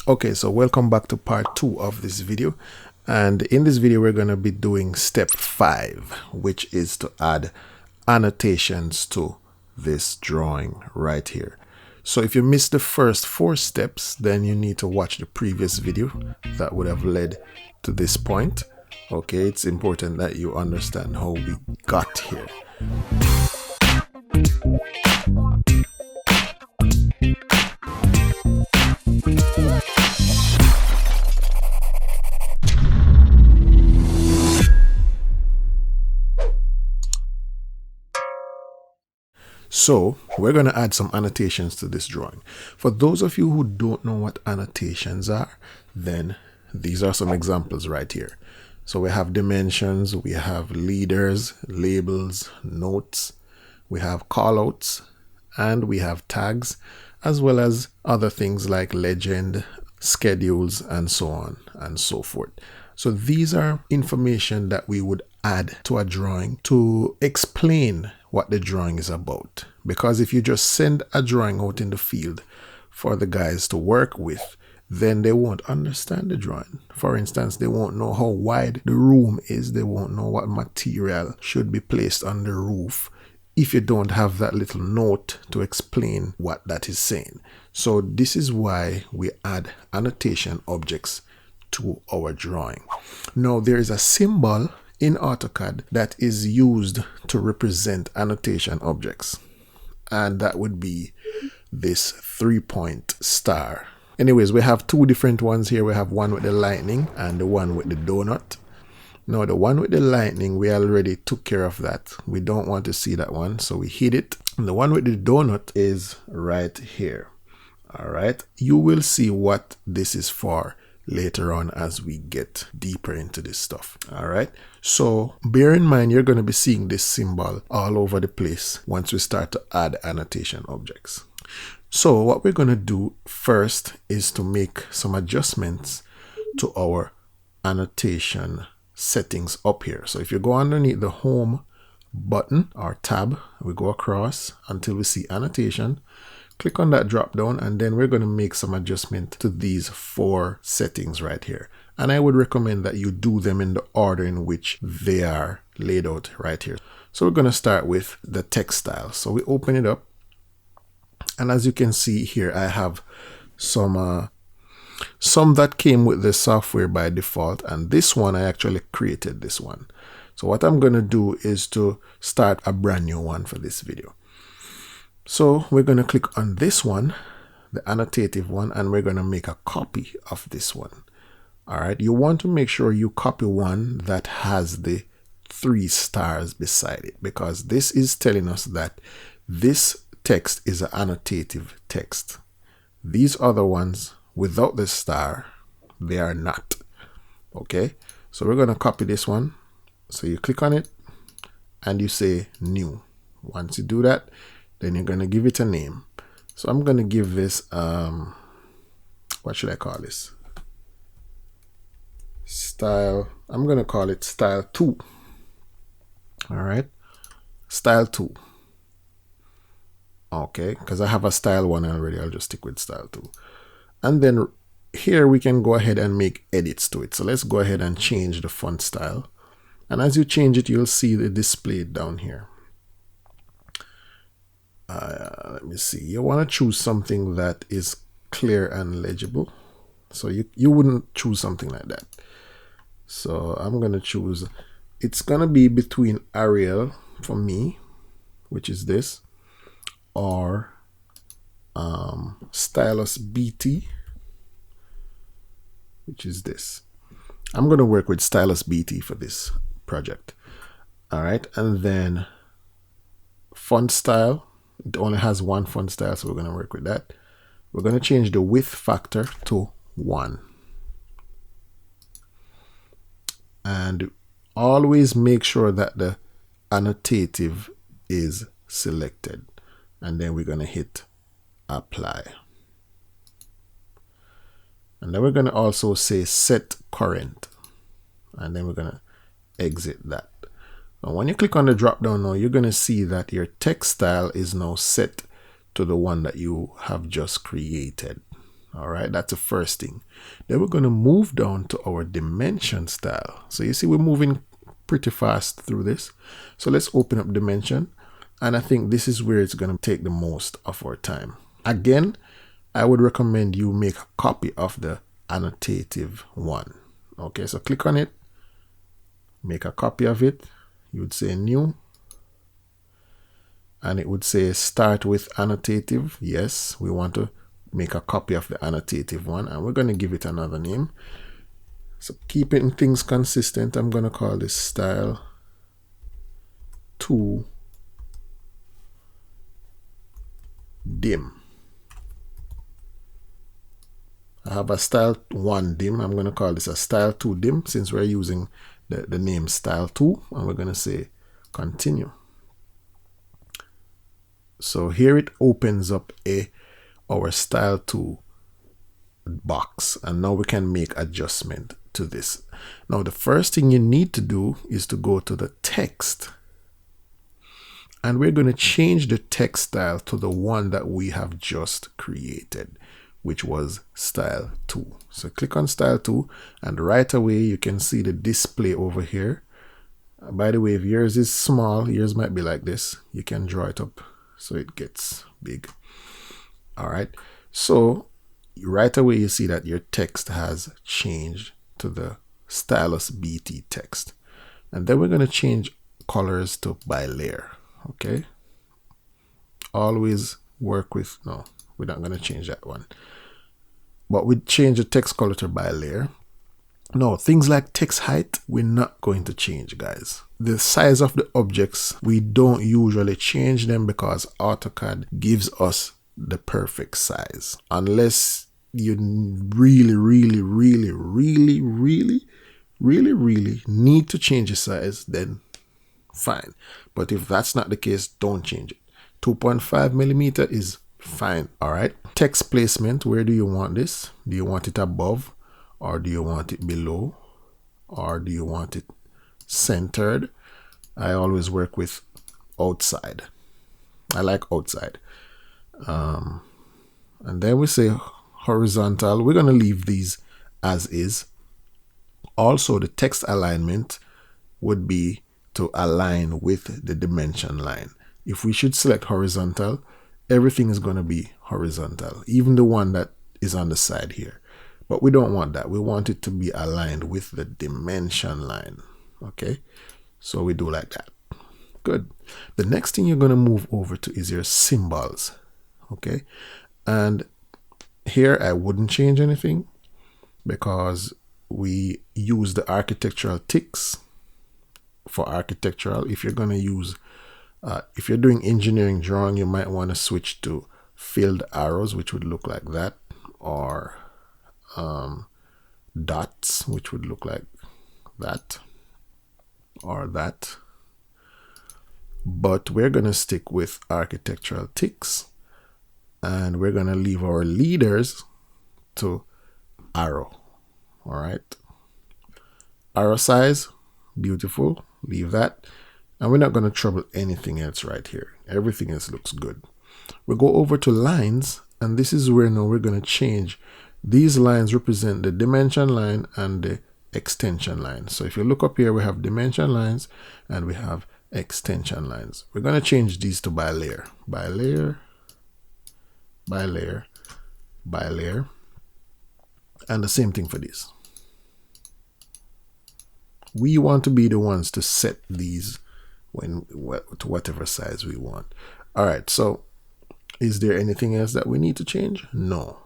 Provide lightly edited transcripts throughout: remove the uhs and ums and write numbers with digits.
Okay, so welcome back to part 2 of this video, and in this video we're going to be doing step 5, which is to add annotations to this drawing right here. So if you missed the first 4 steps, then you need to watch the previous video that would have led to this point. Okay, it's important that you understand how we got here. So we're going to add some annotations to this drawing. For those of you who don't know what annotations are, then these are some examples right here. So we have dimensions, we have leaders, labels, notes, we have callouts, and we have tags, as well as other things like legend, schedules, and so on and so forth. So these are information that we would add to a drawing to explain what the drawing is about. Because if you just send a drawing out in the field for the guys to work with, then they won't understand the drawing. For instance, they won't know how wide the room is. They won't know what material should be placed on the roof if you don't have that little note to explain what that is saying. So this is why we add annotation objects to our drawing. Now there is a symbol in AutoCAD that is used to represent annotation objects, and that would be this 3-point star. Anyways, we have 2 different ones here. We have one with the lightning and the one with the donut. Now the one with the lightning, we already took care of that. We don't want to see that one, so we hid it. And the one with the donut is right here. All right, you will see what this is for later on as we get deeper into this stuff. All right, so bear in mind you're going to be seeing this symbol all over the place once we start to add annotation objects. So what we're going to do first is to make some adjustments to our annotation settings up here. So if you go underneath the home button or tab, we go across until we see annotation. Click on that drop down, and then we're going to make some adjustment to these 4 settings right here. And I would recommend that you do them in the order in which they are laid out right here. So we're going to start with the text style. So we open it up, and as you can see here, I have some that came with the software by default, and this one I actually created this one. So what I'm going to do is to start a brand new one for this video. So we're going to click on this one, the annotative one, and we're going to make a copy of this one. All right, you want to make sure you copy one that has the 3 stars beside it, because this is telling us that this text is an annotative text. These other ones without the star, they are not. Okay, so we're going to copy this one. So you click on it and you say new. Once you do that, then you're going to give it a name. So I'm going to give this, what should I call this? Style. I'm going to call it style 2. All right, style 2. Okay, because I have a style 1 already, I'll just stick with style 2. And then here we can go ahead and make edits to it. So let's go ahead and change the font style. And as you change it, you'll see the display down here. Let me see. You want to choose something that is clear and legible. So you wouldn't choose something like that. So I'm going to choose, it's going to be between Arial for me, which is this, or Stylus BT, which is this. I'm going to work with Stylus BT for this project. All right, and then font style, it only has 1 font style, so we're going to work with that. We're going to change the width factor to 1. And always make sure that the annotative is selected. And then we're going to hit apply. And then we're going to also say set current. And then we're going to exit that. Now when you click on the drop down now, you're going to see that your text style is now set to the one that you have just created. All right, that's the first thing. Then we're going to move down to our dimension style. So you see we're moving pretty fast through this. So let's open up dimension. And I think this is where it's going to take the most of our time. Again, I would recommend you make a copy of the annotative one. Okay, so click on it, make a copy of it. You would say new, and it would say start with annotative. Yes, we want to make a copy of the annotative one, and we're going to give it another name. So keeping things consistent, I'm going to call this style 2 dim. I have a style 1 dim. I'm going to call this a style 2 dim since we're using the name style 2, and we're going to say continue. So here it opens up our style 2 box, and now we can make adjustment to this. Now the first thing you need to do is to go to the text, and we're going to change the text style to the one that we have just created, which was style 2. So click on style 2, and right away you can see the display over here. By the way, if yours is small, yours might be like this. You can draw it up so it gets big. All right, so right away you see that your text has changed to the stylus BT text. And then we're going to change colors to by layer. Okay, always work with, no, we're not going to change that one, but we change the text color to by layer. No, things like text height, we're not going to change, guys. The size of the objects, we don't usually change them because AutoCAD gives us the perfect size. Unless you really need to change the size, then fine. But if that's not the case, don't change it. 2.5 millimeter is fine. All right. Text placement, where do you want this? Do you want it above, or do you want it below, or do you want it centered? I always work with outside. I like outside. And then we say horizontal. We're going to leave these as is. Also, the text alignment would be to align with the dimension line. If we should select horizontal, everything is going to be horizontal, even the one that is on the side here. But we don't want that. We want it to be aligned with the dimension line. Okay, so we do like that. Good. The next thing you're going to move over to is your symbols. Okay, and here I wouldn't change anything because we use the architectural ticks for architectural. If you're going to use, if you're doing engineering drawing, you might want to switch to filled arrows, which would look like that, or dots, which would look like that, or that. But we're going to stick with architectural ticks, and we're going to leave our leaders to arrow. All right, arrow size, beautiful, leave that. And we're not going to trouble anything else right here. Everything else looks good. We'll go over to lines, and this is where now we're going to change. These lines represent the dimension line and the extension line. So if you look up here, we have dimension lines and we have extension lines. We're going to change these to by layer, by layer, by layer, by layer, and the same thing for these. We want to be the ones to set these to whatever size we want. All right, so is there anything else that we need to change? No.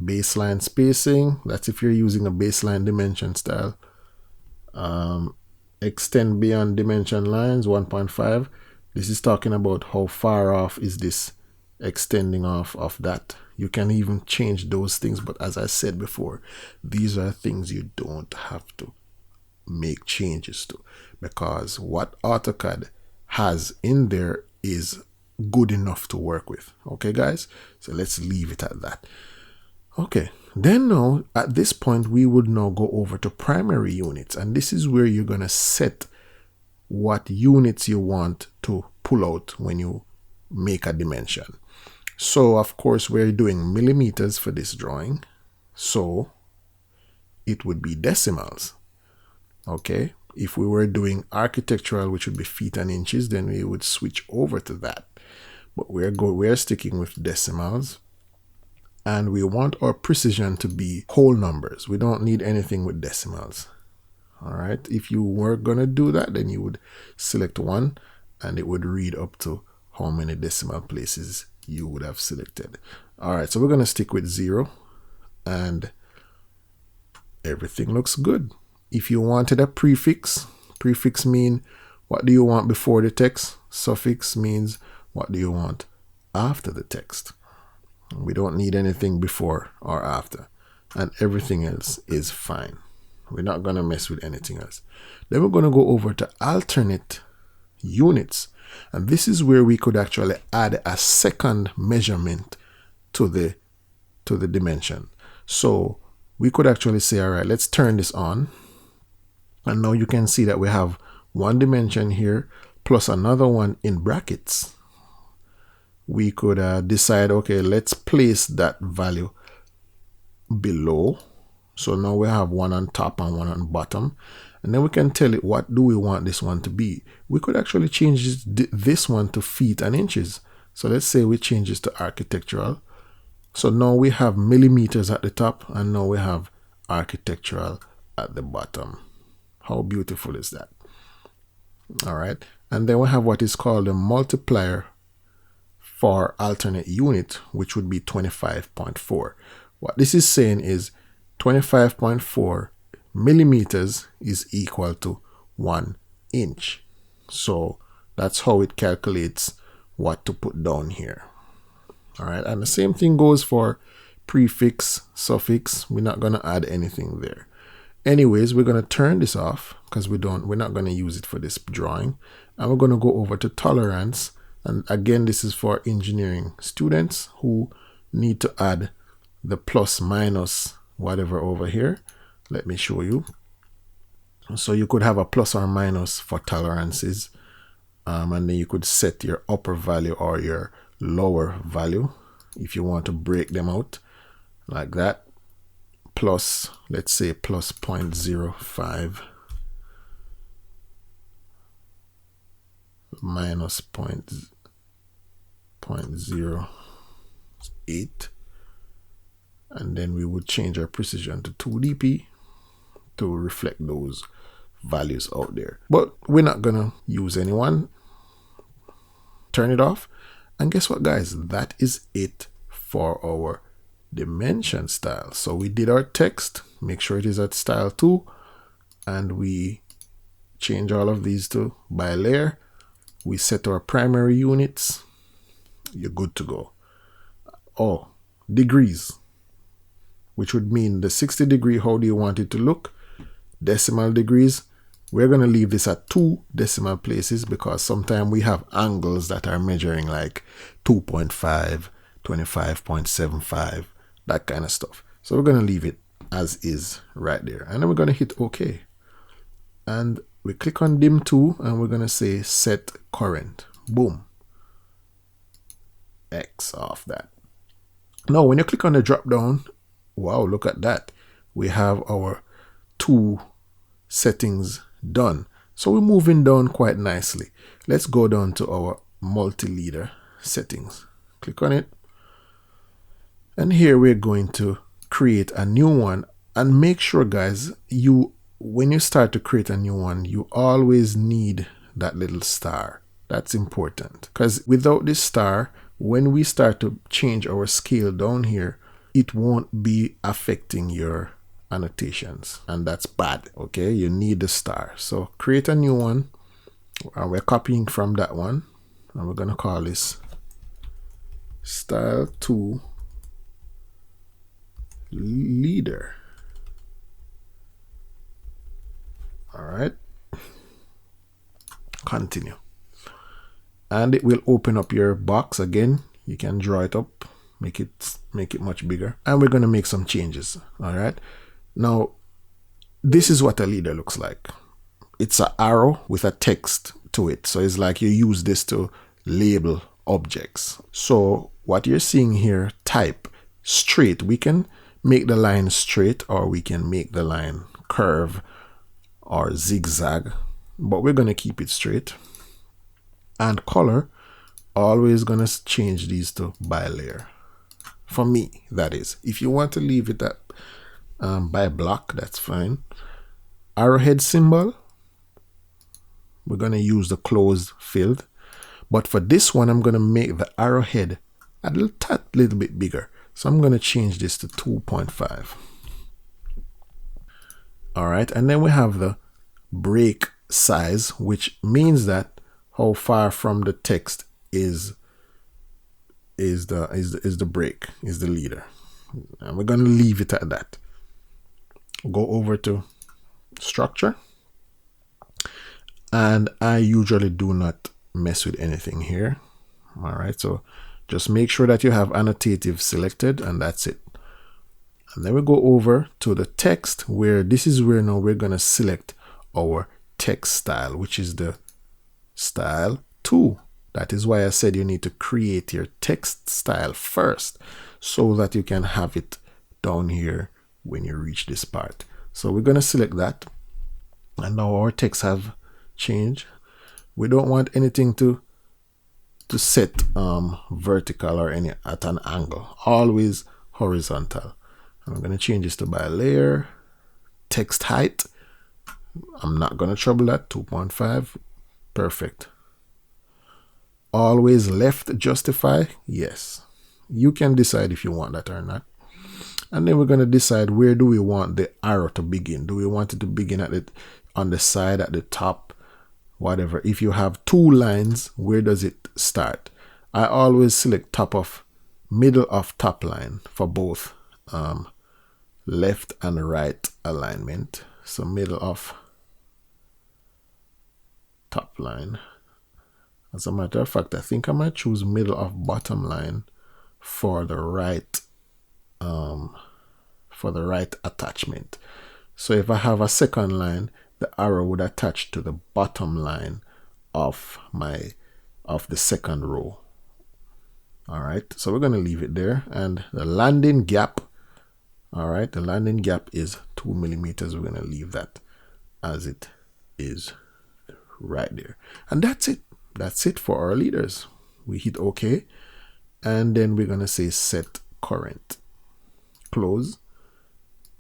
Baseline spacing, that's if you're using a baseline dimension style. Extend beyond dimension lines, 1.5. This is talking about how far off is this extending off of that. You can even change those things, but as I said before, these are things you don't have to make changes to, because what AutoCAD has in there is good enough to work with. Okay, guys, so let's leave it at that. Okay, then now at this point we would now go over to primary units, and this is where you're going to set what units you want to pull out when you make a dimension. So of course we're doing millimeters for this drawing, so it would be decimals. Okay, if we were doing architectural, which would be feet and inches, then we would switch over to that. But we're sticking with decimals, and we want our precision to be whole numbers. We don't need anything with decimals. All right, if you were gonna do that, then you would select 1 and it would read up to how many decimal places you would have selected. All right, so we're gonna stick with 0 and everything looks good. If you wanted a prefix mean what do you want before the text. Suffix means what do you want after the text. We don't need anything before or after, and everything else is fine. We're not going to mess with anything else. Then we're going to go over to alternate units, and this is where we could actually add a second measurement to the dimension. So we could actually say, all right, let's turn this on, and now you can see that we have one dimension here plus another one in brackets. We could decide, okay, let's place that value below. So now we have one on top and one on bottom, and then we can tell it what do we want this one to be. We could actually change this one to feet and inches. So let's say we change this to architectural. So now we have millimeters at the top, and now we have architectural at the bottom. How beautiful is that? All right, and then we have what is called a multiplier for alternate unit, which would be 25.4. What this is saying is 25.4 millimeters is equal to 1 inch. So that's how it calculates what to put down here. All right, and the same thing goes for prefix, suffix. We're not going to add anything there. Anyways, we're going to turn this off because we're not going to use it for this drawing, and we're going to go over to tolerance. And again, this is for engineering students who need to add the plus minus whatever over here. Let me show you. So you could have a plus or minus for tolerances, and then you could set your upper value or your lower value if you want to break them out like that. Plus, let's say plus 0.05, minus 0.08, and then we would change our precision to 2 dp to reflect those values out there. But we're not gonna use anyone. Turn it off, and guess what, guys? That is it for our dimension style. So we did our text, make sure it is at style 2, and we change all of these to by layer. We set our primary units. You're good to go. Oh, degrees, which would mean the 60 degree, how do you want it to look? Decimal degrees, we're going to leave this at 2 decimal places because sometimes we have angles that are measuring like 2.5, 25.75, that kind of stuff. So we're going to leave it as is right there, and then we're going to hit OK, and we click on dim 2, and we're going to say set current. Boom, X off that. Now when you click on the drop down, wow, look at that, we have our 2 settings done. So we're moving down quite nicely. Let's go down to our multi-leader settings, click on it, and here we're going to create a new one. And make sure, guys, when you start to create a new one, you always need that little star. That's important, because without this star, when we start to change our scale down here, it won't be affecting your annotations, and that's bad. Okay, you need the star. So create a new one, and we're copying from that one, and we're going to call this style 2 leader. All right, continue, and it will open up your box again. You can draw it up, make it much bigger, and we're going to make some changes. All right, now this is what a leader looks like. It's an arrow with a text to it, so it's like you use this to label objects. So what you're seeing here, type straight. We can make the line straight, or we can make the line curve or zigzag, but we're going to keep it straight. And color, always going to change these to by layer. For me, that is. If you want to leave it at by block, that's fine. Arrowhead symbol, we're going to use the closed field. But for this one, I'm going to make the arrowhead a little bit bigger. So I'm going to change this to 2.5. All right, and then we have the break size, which means that how far from the text is the break, is the leader. And we're going to leave it at that. Go over to structure. And I usually do not mess with anything here. All right, so just make sure that you have annotative selected, and that's it. And then we go over to the text, where this is where now we're going to select our text style, which is the style 2. That is why I said you need to create your text style first, so that you can have it down here when you reach this part. So we're going to select that, and now our text have changed. We don't want anything to set vertical or any at an angle, always horizontal. I'm going to change this to by layer. Text height, I'm not going to trouble that, 2.5. Perfect. Always left justify, yes. You can decide if you want that or not. And then we're going to decide, where do we want the arrow to begin? Do we want it to begin at it on the side, at the top, whatever? If you have 2 lines, where does it start? I always select middle of top line for both left and right alignment. So middle of top line. As a matter of fact, I think I might choose middle of bottom line for the right attachment. So if I have a second line, the arrow would attach to the bottom line of the second row. All right, so we're going to leave it there. And the landing gap, all right, the landing gap is 2 millimeters. We're going to leave that as it is right there. And that's it. That's it for our leaders. We hit OK, and then we're going to say set current, close,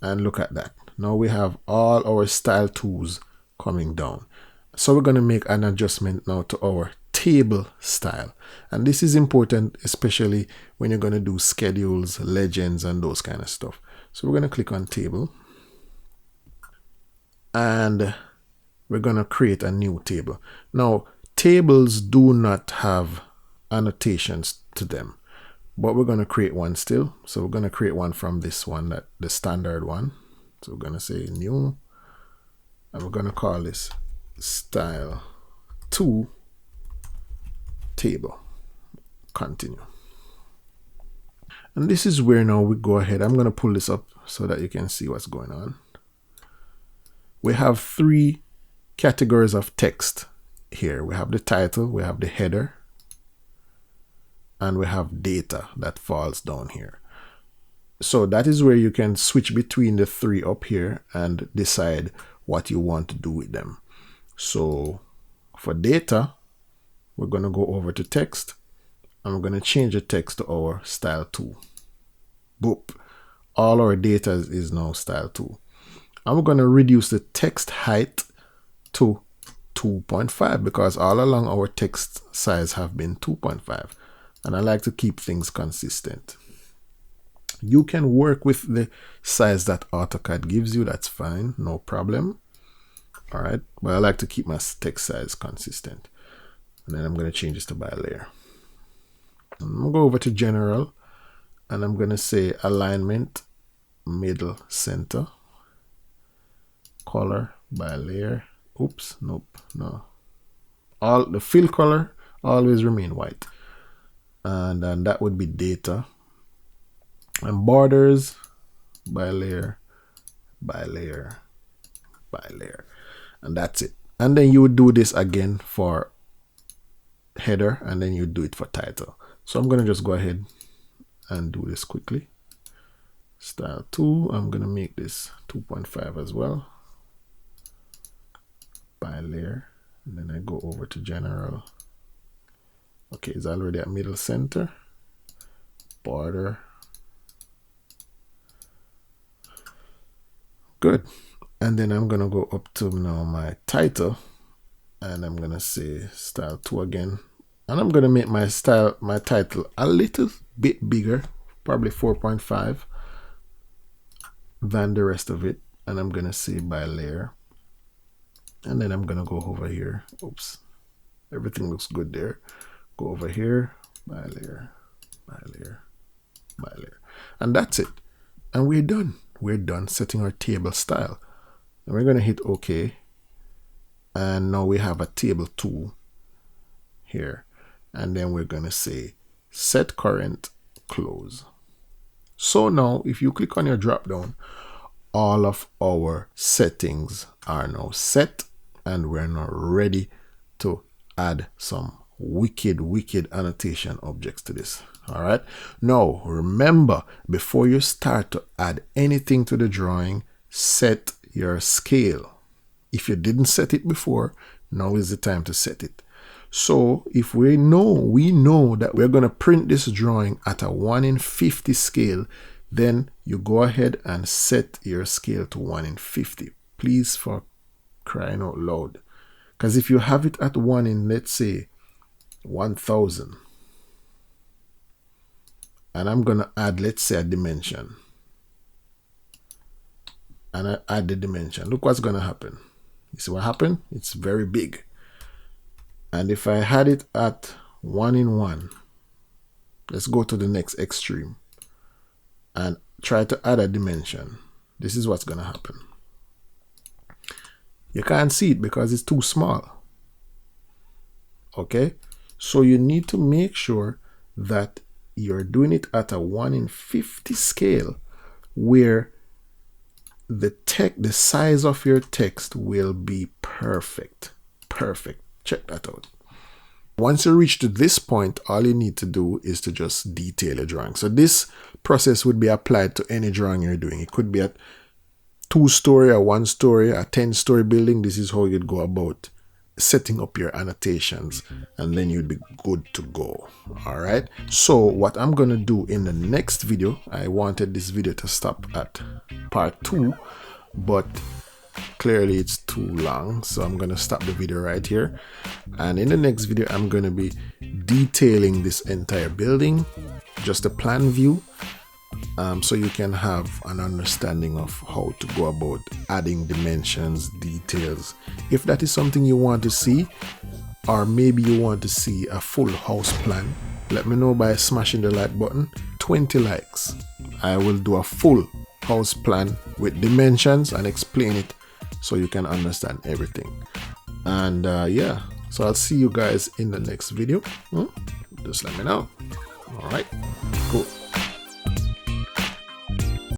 and look at that. Now we have all our style tools coming down. So we're going to make an adjustment now to our table style. And this is important, especially when you're going to do schedules, legends, and those kind of stuff. So we're going to click on table, and we're going to create a new table. Now, tables do not have annotations to them, but we're going to create one still. So we're going to create one from this one, the standard one. So we're going to say new, and we're going to call this style 2 table. Continue. And this is where now we go ahead. I'm going to pull this up so that you can see what's going on. We have 3 categories of text here. We have the title, we have the header, and we have data that falls down here. So that is where you can switch between the 3 up here and decide what you want to do with them. So for data, we're going to go over to text, and we're going to change the text to our style 2. Boop. All our data is now style 2. And we're going to reduce the text height to 2.5, because all along our text size have been 2.5, and I like to keep things consistent. You can work with the size that AutoCAD gives you, that's fine, no problem. All right, but I like to keep my text size consistent. And then I'm going to change this to by layer. I'm going to go over to general, and I'm going to say alignment, middle, center, color, by layer. Oops, nope, no. All the fill color always remain white. And then that would be data. And borders, by layer, by layer, by layer. And that's it. And then you would do this again for header, and then you do it for title. So I'm going to just go ahead and do this quickly. Style 2, I'm going to make this 2.5 as well. By layer, and then I go over to general. Okay, it's already at middle center. Border. Good. And then I'm going to go up to now my title, and I'm going to say style 2 again. And I'm going to make my title a little bit bigger, probably 4.5 than the rest of it. And I'm going to say by layer. And then I'm going to go over here. Oops. Everything looks good there. Go over here, by layer, by layer, by layer. And that's it. And we're done. We're done setting our table style. And we're going to hit OK. And now we have a table 2 here. And then we're going to say set current, close. So now if you click on your drop down, all of our settings are now set, and we're now ready to add some wicked annotation objects to this. All right, now remember, before you start to add anything to the drawing, set your scale. If you didn't set it before, now is the time to set it. So if we know that we're going to print this drawing at a 1 in 50 scale, then you go ahead and set your scale to 1 in 50. Please, for crying out loud. Because if you have it at 1 in, let's say, 1000, and I'm going to add, let's say, a dimension, and I add the dimension, look what's going to happen. You see what happened? It's very big. And if I had it at 1 in 1, let's go to the next extreme and try to add a dimension. This is what's going to happen. You can't see it because it's too small. Okay, so you need to make sure that you're doing it at a 1 in 50 scale, where the size of your text will be perfect. Check that out. Once you reach to this point, all you need to do is to just detail a drawing. So this process would be applied to any drawing you're doing. It could be a 2-story, a 1-story, a 10-story building. This is how you'd go about setting up your annotations, and then you'd be good to go. All right, so what I'm gonna do in the next video, I wanted this video to stop at part 2, but clearly it's too long, so I'm gonna stop the video right here. And in the next video, I'm gonna be detailing this entire building, just a plan view, so you can have an understanding of how to go about adding dimensions, details. If that is something you want to see, or maybe you want to see a full house plan, let me know by smashing the like button. 20 likes, I will do a full house plan with dimensions and explain it so you can understand everything. And yeah, so I'll see you guys in the next video. Just let me know. All right, cool.